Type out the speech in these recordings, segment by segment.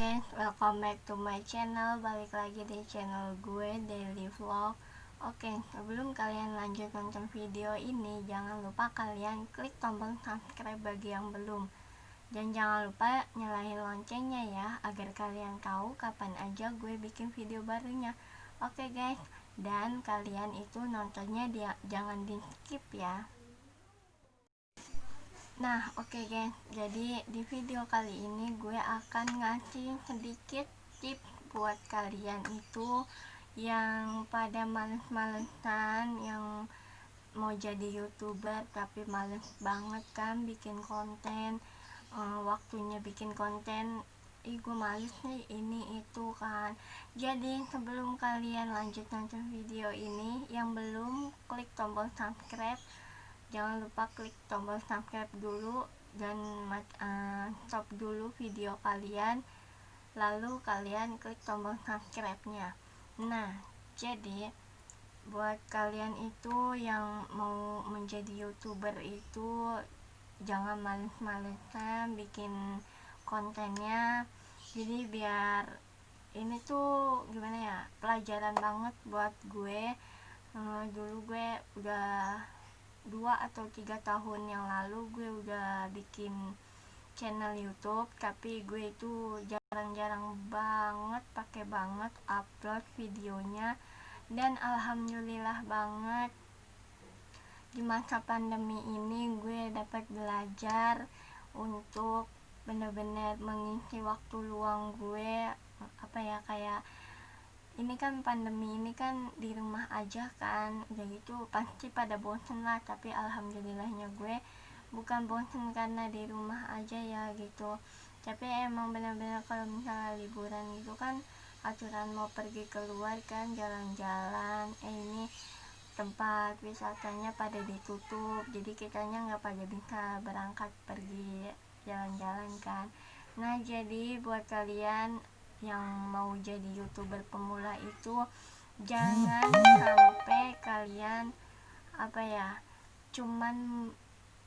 guys, welcome back to my channel. Balik lagi di channel gue, Daily Vlog. Oke, sebelum kalian lanjut nonton video ini, jangan lupa kalian klik tombol subscribe bagi yang belum. Dan jangan lupa nyalain loncengnya ya, agar kalian tahu kapan aja gue bikin video barunya. Oke guys, dan kalian itu nontonnya jangan di skip ya. Nah oke guys, jadi di video kali ini gue akan ngasih sedikit tips buat kalian itu yang pada males-malesan, yang mau jadi youtuber tapi males banget kan bikin konten, waktunya bikin konten, gue males nih ini itu kan. Jadi sebelum kalian lanjut nonton video ini, yang belum klik tombol subscribe, jangan lupa klik tombol subscribe dulu dan stop dulu video kalian, lalu kalian klik tombol subscribe nya. Nah jadi buat kalian itu yang mau menjadi youtuber itu jangan males-malesan bikin kontennya. Jadi biar ini tuh gimana ya, pelajaran banget buat gue. Dulu gue udah 2 atau 3 tahun yang lalu gue udah bikin channel YouTube, tapi gue itu jarang-jarang banget upload videonya. Dan alhamdulillah banget di masa pandemi ini gue dapat belajar untuk bener-bener mengisi waktu luang gue. Kayak ini kan pandemi ini kan di rumah aja kan, jadi tuh pasti pada bosen lah, tapi alhamdulillahnya gue bukan bosen karena di rumah aja ya gitu, tapi emang benar-benar kalau misalnya liburan gitu kan, aturan mau pergi keluar kan, jalan-jalan, ini tempat wisatanya pada ditutup, jadi kitanya nggak pada bisa berangkat pergi jalan-jalan kan. Nah jadi buat kalian yang mau jadi youtuber pemula itu jangan sampai kalian cuman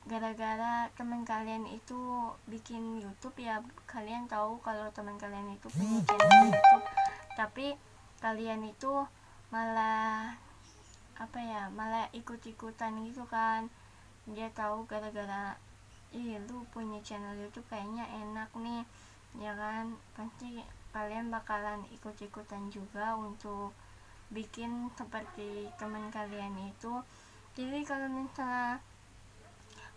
gara-gara teman kalian itu bikin YouTube ya, kalian tahu kalau teman kalian itu punya channel YouTube, tapi kalian itu malah malah ikut-ikutan gitu kan. Dia tahu gara-gara lu punya channel YouTube kayaknya enak nih ya kan, pasti kalian bakalan ikut-ikutan juga untuk bikin seperti teman kalian itu. Jadi kalau misalnya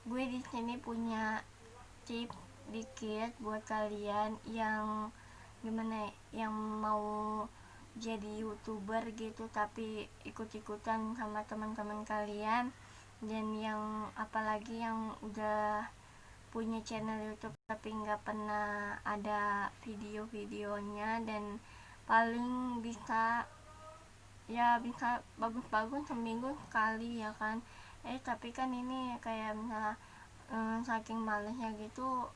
gue di sini punya tips dikit buat kalian yang gimana yang mau jadi youtuber gitu tapi ikut-ikutan sama teman-teman kalian, dan yang apalagi yang udah punya channel YouTube tapi nggak pernah ada video-videonya, dan paling bisa bagus-bagus seminggu sekali ya kan. Tapi kan ini kayak misalnya saking malesnya gitu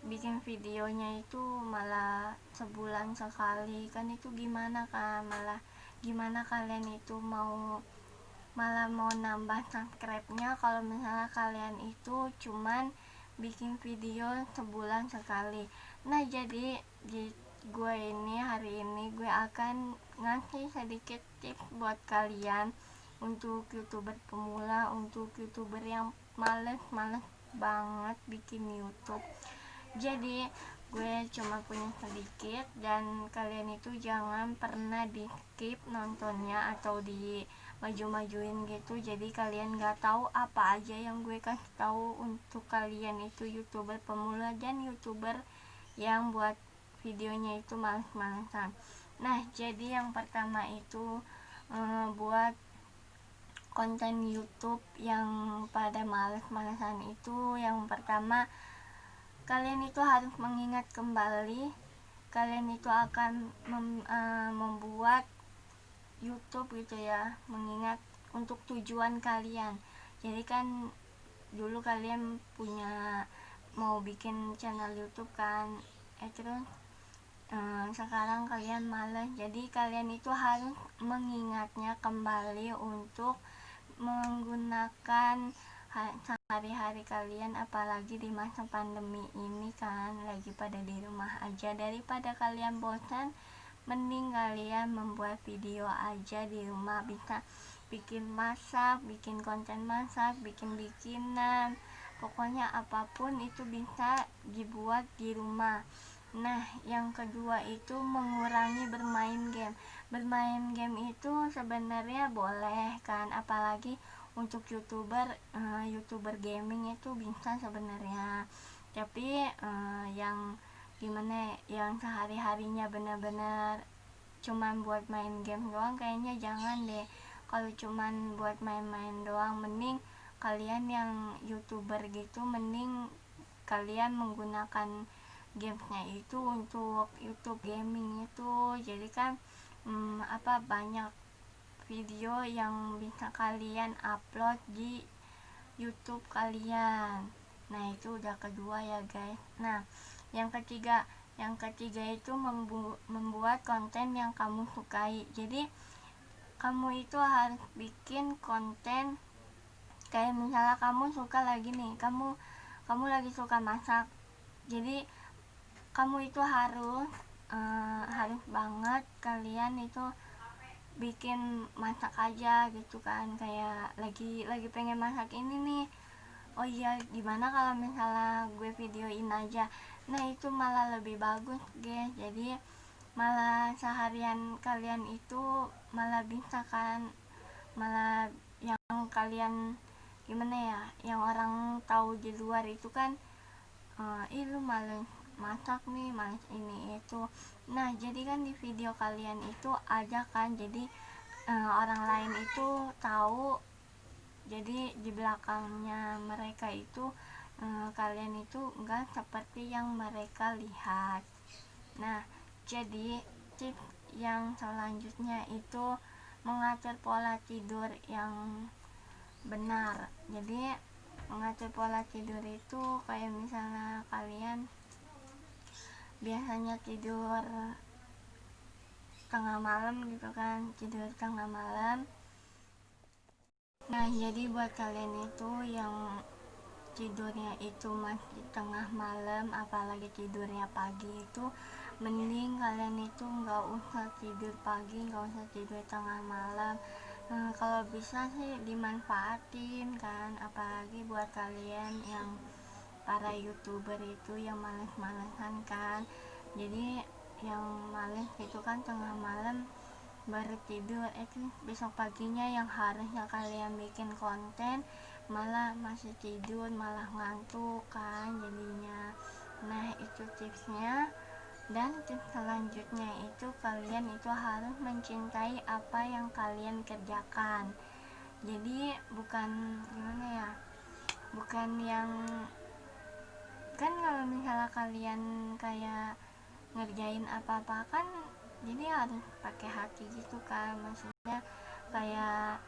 bikin videonya itu malah sebulan sekali kan, itu gimana kan, malah gimana kalian itu malah mau nambah subscribe-nya kalau misalnya kalian itu cuman bikin video sebulan sekali. Nah jadi gue ini hari ini gue akan ngasih sedikit tips buat kalian untuk youtuber pemula, untuk youtuber yang males banget bikin YouTube. Jadi gue cuma punya sedikit, dan kalian itu jangan pernah di skip nontonnya atau di maju-majuin gitu, jadi kalian gak tahu apa aja yang gue kasih tahu untuk kalian itu youtuber pemula dan youtuber yang buat videonya itu males-malesan. Nah jadi yang pertama itu buat konten YouTube yang pada males-malesan itu, yang pertama kalian itu harus mengingat kembali kalian itu akan membuat YouTube gitu ya, mengingat untuk tujuan kalian. Jadi kan dulu kalian punya mau bikin channel YouTube kan, terus sekarang kalian malas, jadi kalian itu harus mengingatnya kembali untuk menggunakan sehari-hari kalian, apalagi di masa pandemi ini kan lagi pada di rumah aja. Daripada kalian bosan, mending kalian membuat video aja di rumah. Bisa bikin masak, bikin konten masak, bikin bikinan, pokoknya apapun itu bisa dibuat di rumah. Nah, yang kedua itu mengurangi bermain game. Bermain game itu sebenarnya boleh kan, apalagi untuk youtuber gaming itu bisa sebenarnya. Tapi yang gimana yang sehari-harinya benar-benar cuman buat main game doang, kayaknya jangan deh. Kalau cuman buat main-main doang, mending kalian yang youtuber gitu, mending kalian menggunakan gamesnya itu untuk YouTube gaming itu. Jadi kan banyak video yang bisa kalian upload di YouTube kalian. Nah, itu udah kedua ya guys. Nah, yang ketiga itu membuat konten yang kamu sukai. Jadi kamu itu harus bikin konten kayak misalnya kamu suka lagi nih, kamu lagi suka masak. Jadi kamu itu harus banget kalian itu bikin masak aja gitu kan, kayak lagi pengen masak ini nih, oh iya gimana kalau misalnya gue videoin aja. Nah, itu malah lebih bagus guys. Jadi malah seharian kalian itu malah bisa kan, malah yang kalian gimana ya, yang orang tahu di luar itu kan lu males masak nih, males ini itu. Nah, jadi kan di video kalian itu ada kan, jadi orang lain itu tahu, jadi di belakangnya mereka itu kalian itu enggak seperti yang mereka lihat. Nah, jadi tips yang selanjutnya itu mengatur pola tidur yang benar. Jadi mengatur pola tidur itu kayak misalnya kalian biasanya tidur tengah malam gitu kan, tidur tengah malam. Nah, jadi buat kalian itu yang tidurnya itu masih tengah malam, apalagi tidurnya pagi, itu mending kalian itu nggak usah tidur pagi, nggak usah tidur tengah malam. Kalau bisa sih dimanfaatin kan, apalagi buat kalian yang para youtuber itu yang males-malesan kan. Jadi yang males itu kan tengah malam baru tidur, itu besok paginya yang harusnya kalian bikin konten malah masih tidur, malah ngantuk kan jadinya. Nah, itu tipsnya. Dan tips selanjutnya itu kalian itu harus mencintai apa yang kalian kerjakan. Jadi bukan gimana ya, bukan yang kan kalau misalnya kalian kayak ngerjain apa-apa kan, jadi harus pakai hati gitu kan, maksudnya kayak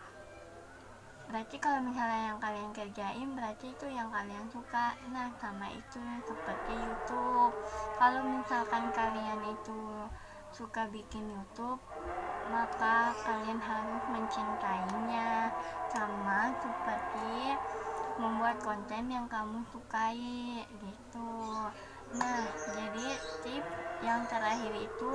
berarti kalau misalnya yang kalian kerjain berarti itu yang kalian suka. Nah, sama itu seperti YouTube, kalau misalkan kalian itu suka bikin YouTube, maka kalian harus mencintainya, sama seperti membuat konten yang kamu sukai gitu. Nah, jadi tips yang terakhir itu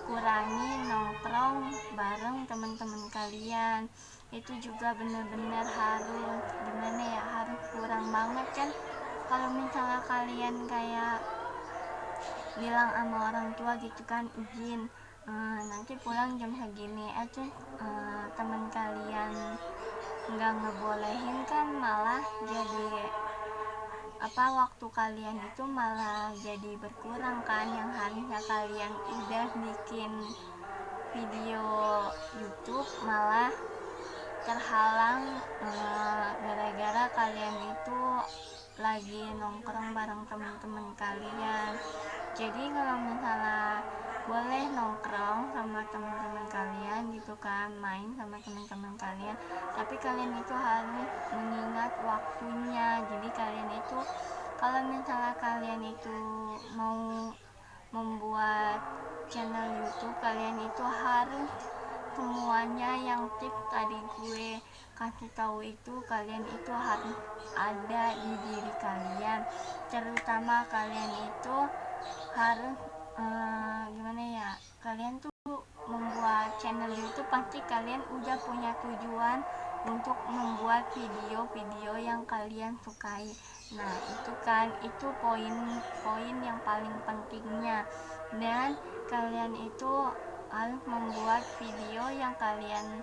kurangi nongkrong bareng teman-teman kalian. Itu juga benar-benar harus gimana ya, harus kurang banget kan. Kalau misalnya kalian kayak bilang sama orang tua gitu kan, izin nanti pulang jam segini, teman kalian nggak ngebolehin kan, malah jadi waktu kalian itu malah jadi berkurang kan, yang harusnya kalian udah bikin video YouTube malah terhalang gara-gara kalian itu lagi nongkrong bareng teman-teman kalian. Jadi kalau misalnya boleh nongkrong sama teman-teman kalian gitu kan, main sama teman-teman kalian, tapi kalian itu harus mengingat waktunya. Jadi kalian itu kalau misalnya kalian itu mau membuat channel YouTube, kalian itu harus semuanya yang tips tadi gue kasih tahu itu kalian itu harus ada di diri kalian, terutama kalian itu harus gimana ya, kalian tuh membuat channel YouTube pasti kalian udah punya tujuan untuk membuat video-video yang kalian sukai. Nah itu kan, itu poin-poin yang paling pentingnya, dan kalian itu harus membuat video yang kalian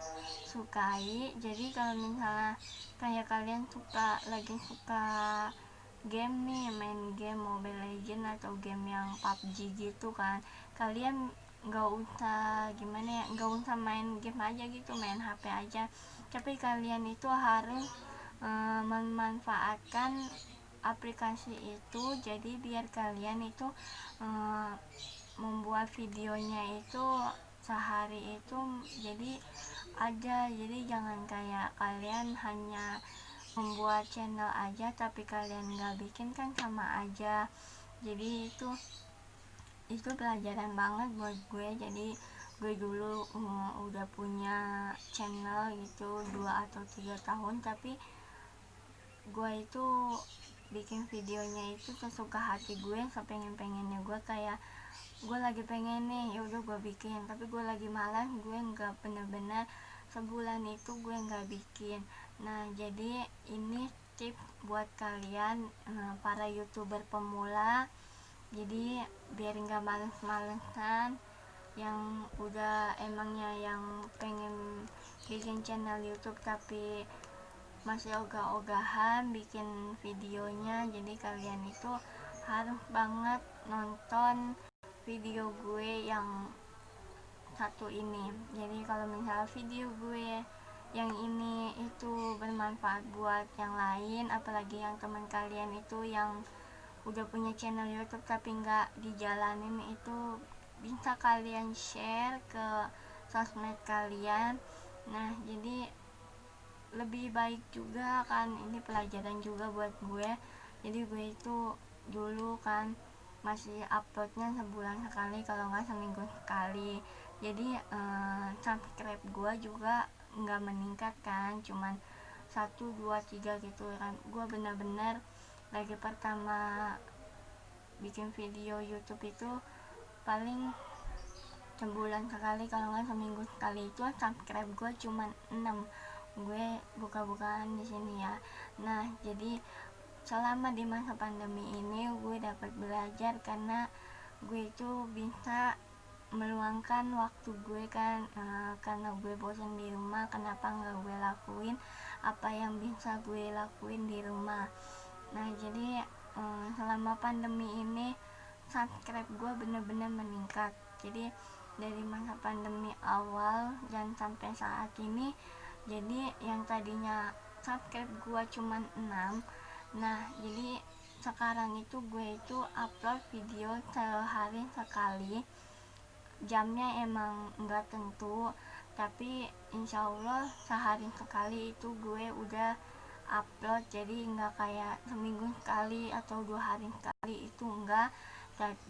sukai. Jadi kalau misalnya kayak kalian lagi suka game nih, main game Mobile Legends atau game yang PUBG gitu kan, kalian nggak usah gimana ya, nggak usah main game aja gitu, main HP aja, tapi kalian itu harus memanfaatkan aplikasi itu. Jadi biar kalian itu membuat videonya itu sehari itu jadi ada, jadi jangan kayak kalian hanya membuat channel aja tapi kalian nggak bikin, kan sama aja. Jadi itu pelajaran banget buat gue. Jadi gue dulu udah punya channel gitu 2 atau 3 tahun, tapi gue itu bikin videonya itu sesuka hati gue, sepengen-pengennya gue, kayak gue lagi pengen nih ya udah gue bikin, tapi gue lagi malas, gue nggak bener-bener sebulan itu gue nggak bikin. Nah jadi ini tips buat kalian para youtuber pemula, jadi biar nggak males-malesan, yang udah emangnya yang pengen bikin channel YouTube tapi masih ogah-ogahan bikin videonya. Jadi kalian itu harus banget nonton video gue yang satu ini. Jadi kalau misalnya video gue yang ini itu bermanfaat buat yang lain, apalagi yang teman kalian itu yang udah punya channel YouTube tapi nggak dijalanin, itu bisa kalian share ke sosmed kalian. Nah jadi lebih baik juga kan, ini pelajaran juga buat gue. Jadi gue itu dulu kan masih uploadnya sebulan sekali kalau nggak seminggu sekali. Jadi subscribe gue juga nggak meningkat kan, cuman 1, 2, 3 gitu kan. Gue bener-bener lagi pertama bikin video YouTube itu paling sebulan sekali kalau nggak seminggu sekali. Itu subscribe gue cuman 6. Gue buka-bukaan di sini ya. Nah jadi selama di masa pandemi ini gue dapat belajar, karena gue itu bisa meluangkan waktu gue kan, karena gue bosan di rumah, kenapa nggak gue lakuin apa yang bisa gue lakuin di rumah. Nah jadi selama pandemi ini subscribe gue bener-bener meningkat. Jadi dari masa pandemi awal dan sampai saat ini, jadi yang tadinya subscribe gue cuman 6, nah jadi sekarang itu gue itu upload video sehari sekali. Jamnya emang nggak tentu, tapi insya Allah sehari sekali itu gue udah upload. Jadi nggak kayak seminggu sekali atau 2 hari sekali, itu enggak.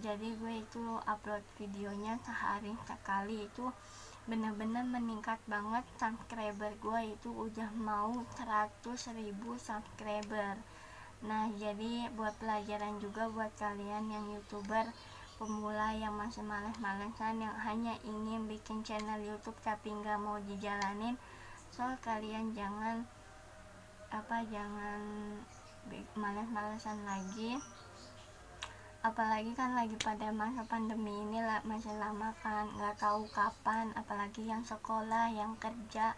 Jadi gue itu upload videonya sehari sekali. Itu bener-bener meningkat banget. Subscriber gue itu udah mau 100.000 subscriber. Nah jadi buat pelajaran juga buat kalian yang youtuber pemula yang masih males-malesan, yang hanya ingin bikin channel YouTube tapi nggak mau dijalanin. So kalian jangan males-malesan lagi, apalagi kan lagi pada masa pandemi ini lah, masih lama kan, nggak tahu kapan, apalagi yang sekolah, yang kerja,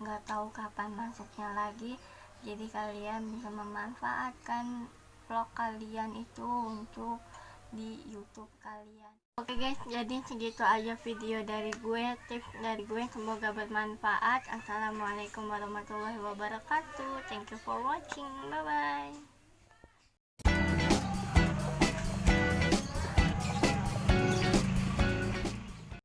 nggak tahu kapan masuknya lagi. Jadi kalian bisa memanfaatkan vlog kalian itu untuk di YouTube kalian. Oke guys, jadi segitu aja video dari gue, tips dari gue, semoga bermanfaat. Assalamualaikum warahmatullahi wabarakatuh. Thank you for watching, bye bye.